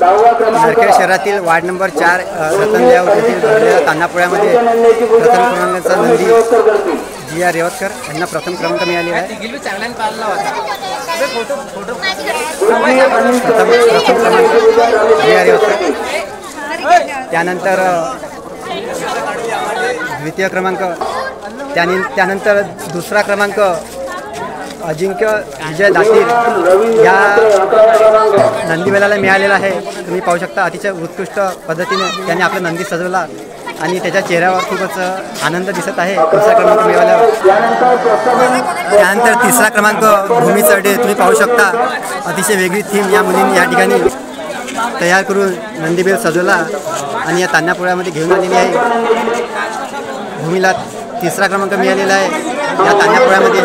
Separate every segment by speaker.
Speaker 1: नरखेड शहरातील ward number 4 Ratan layout येथील भरलेल्या तान्हापोळ्यामध्ये प्रथम क्रमांकाचा नंदी जी आर रेवतकर यांना प्रथम क्रमांक मिळालेला आहे। प्रथम क्रमांक जी आर रेवतकर, त्यानंतर द्वितीय क्रमांक, त्यानंतर दुसरा क्रमांक अजिंक्य विजय दातीर या नंदीबैलाला मिळालेला आहे। तुम्ही पाहू शकता अतिशय उत्कृष्ट पद्धतीने त्याने आपला नंदी सजवला आणि त्याच्या चेहऱ्यावर खूपच आनंद दिसत आहे दुसरा क्रमांक मिळाल्यावर। त्यानंतर तिसरा क्रमांक भूमी चढे, तुम्ही पाहू शकता अतिशय वेगळी थीम या मुलींनी या ठिकाणी तयार करून नंदीबैल सजवला आणि या तान्हापोळ्यामध्ये घेऊन आलेली आहे। भूमीला तिसरा क्रमांक मिळालेला आहे या तान्हापोळ्यामध्ये।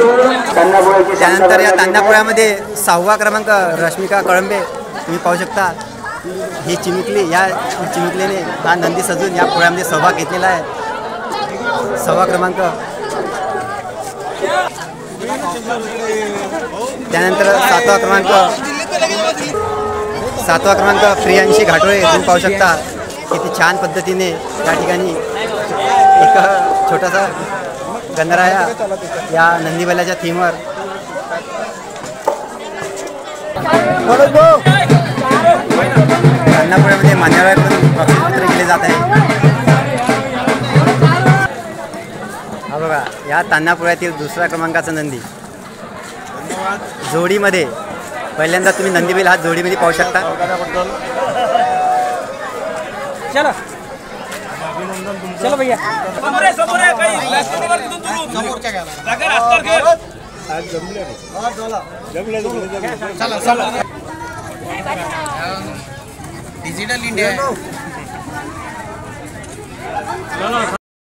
Speaker 1: त्यानंतर या तान्हापोळ्यामध्ये 6वा क्रमांक रश्मिका कळंबे, तुम्ही पाहू शकता ही चिमुकली, या चिमुकलीने हा नंदी सजून या पोळ्यामध्ये सहभाग घेतलेला आहे। 6वा क्रमांक। त्यानंतर 7वा क्रमांक प्रियांशी घाटोळे, तुम्ही पाहू शकता किती छान पद्धतीने या ठिकाणी एक छोटासा गणराया या नंदीबैलाच्या थीमवर तान्हापोळ्यामध्ये मान्यवरांकडून बक्षीसपत्र केले जात आहे। हा बघा या तान्हापोळ्यातील दुसऱ्या क्रमांकाचा नंदी जोडीमध्ये, पहिल्यांदा तुम्ही नंदीबैल हा जोडीमध्ये पाहू शकता। चला चलो भैया
Speaker 2: डिजिटल इंडिया